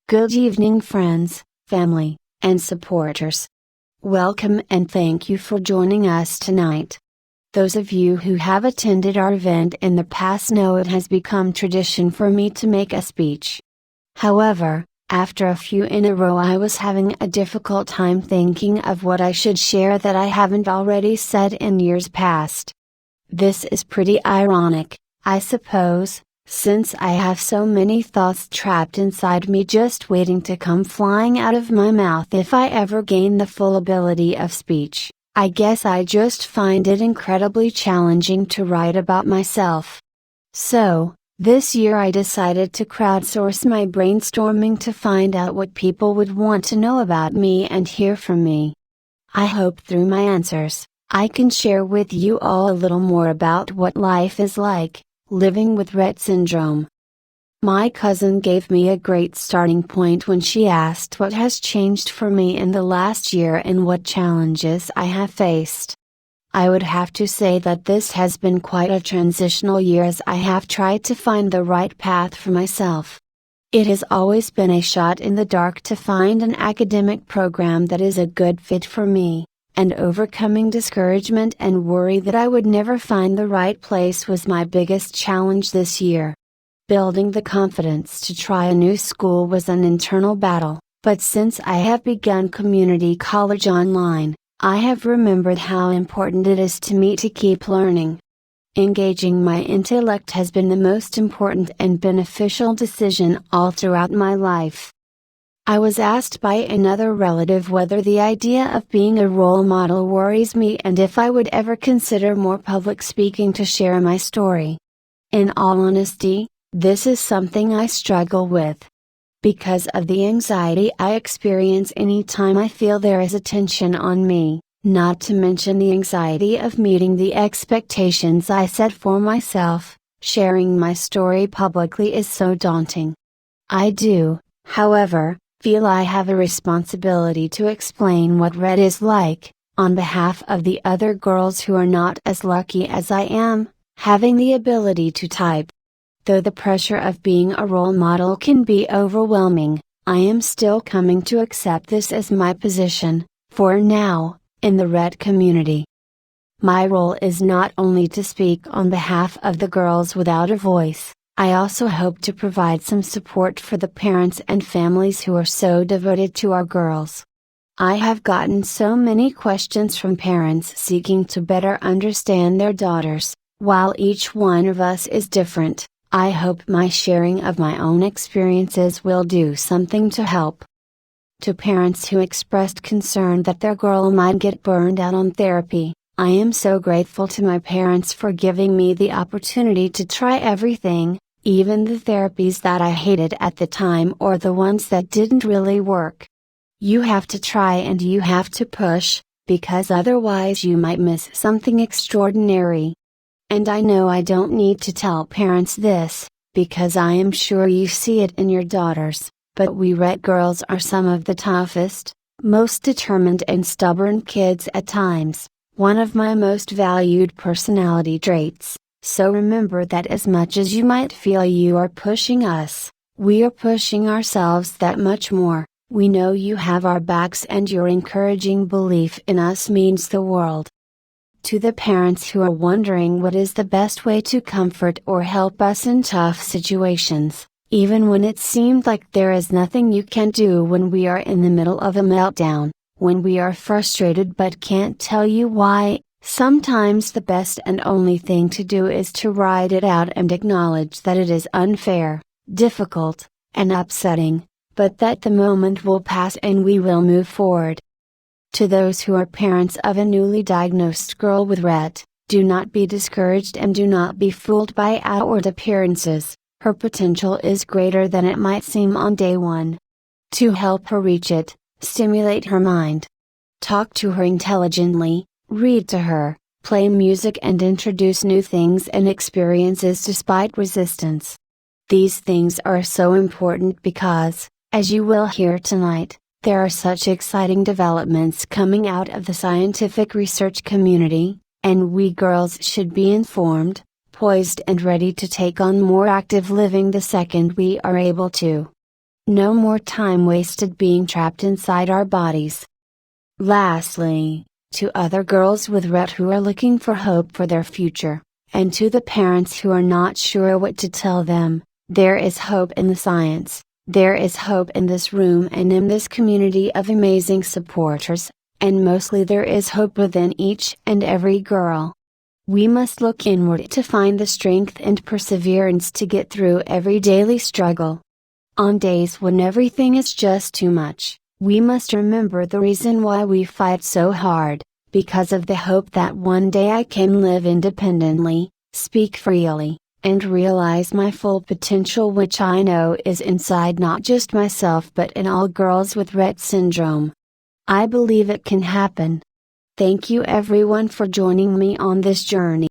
Good evening, friends, family, and supporters. Welcome and thank you for joining us tonight. Those of you who have attended our event in the past know it has become tradition for me to make a speech. However, after a few in a row, I was having a difficult time thinking of what I should share that I haven't already said in years past. This is pretty ironic, I suppose, since I have so many thoughts trapped inside me just waiting to come flying out of my mouth if I ever gain the full ability of speech. I guess I just find it incredibly challenging to write about myself. So, this year I decided to crowdsource my brainstorming to find out what people would want to know about me and hear from me. I hope through my answers, I can share with you all a little more about what life is like, living with Rett syndrome. My cousin gave me a great starting point when she asked what has changed for me in the last year and what challenges I have faced. I would have to say that this has been quite a transitional year as I have tried to find the right path for myself. It has always been a shot in the dark to find an academic program that is a good fit for me, and overcoming discouragement and worry that I would never find the right place was my biggest challenge this year. Building the confidence to try a new school was an internal battle, but since I have begun community college online, I have remembered how important it is to me to keep learning. Engaging my intellect has been the most important and beneficial decision all throughout my life. I was asked by another relative whether the idea of being a role model worries me and if I would ever consider more public speaking to share my story. In all honesty, this is something I struggle with. Because of the anxiety I experience anytime I feel there is attention on me, not to mention the anxiety of meeting the expectations I set for myself, sharing my story publicly is so daunting. I do, however, feel I have a responsibility to explain what Rett is like, on behalf of the other girls who are not as lucky as I am, having the ability to type. Though the pressure of being a role model can be overwhelming, I am still coming to accept this as my position, for now, in the Rett community. My role is not only to speak on behalf of the girls without a voice, I also hope to provide some support for the parents and families who are so devoted to our girls. I have gotten so many questions from parents seeking to better understand their daughters. While each one of us is different, I hope my sharing of my own experiences will do something to help. To parents who expressed concern that their girl might get burned out on therapy, I am so grateful to my parents for giving me the opportunity to try everything, even the therapies that I hated at the time or the ones that didn't really work. You have to try and you have to push, because otherwise you might miss something extraordinary. And I know I don't need to tell parents this, because I am sure you see it in your daughters, but we Rett girls are some of the toughest, most determined and stubborn kids at times, one of my most valued personality traits. So remember that as much as you might feel you are pushing us, we are pushing ourselves that much more. We know you have our backs and your encouraging belief in us means the world. To the parents who are wondering what is the best way to comfort or help us in tough situations, even when it seemed like there is nothing you can do when we are in the middle of a meltdown, when we are frustrated but can't tell you why, sometimes the best and only thing to do is to ride it out and acknowledge that it is unfair, difficult, and upsetting, but that the moment will pass and we will move forward. To those who are parents of a newly diagnosed girl with Rett, do not be discouraged and do not be fooled by outward appearances. Her potential is greater than it might seem on day one. To help her reach it, stimulate her mind. Talk to her intelligently, read to her, play music and introduce new things and experiences despite resistance. These things are so important because, as you will hear tonight, there are such exciting developments coming out of the scientific research community, and we girls should be informed, poised and ready to take on more active living the second we are able to. No more time wasted being trapped inside our bodies. Lastly, to other girls with Rett who are looking for hope for their future, and to the parents who are not sure what to tell them, there is hope in the science, there is hope in this room and in this community of amazing supporters, and mostly there is hope within each and every girl. We must look inward to find the strength and perseverance to get through every daily struggle. On days when everything is just too much, we must remember the reason why we fight so hard, because of the hope that one day I can live independently, speak freely, and realize my full potential, which I know is inside not just myself but in all girls with Rett syndrome. I believe it can happen. Thank you everyone for joining me on this journey.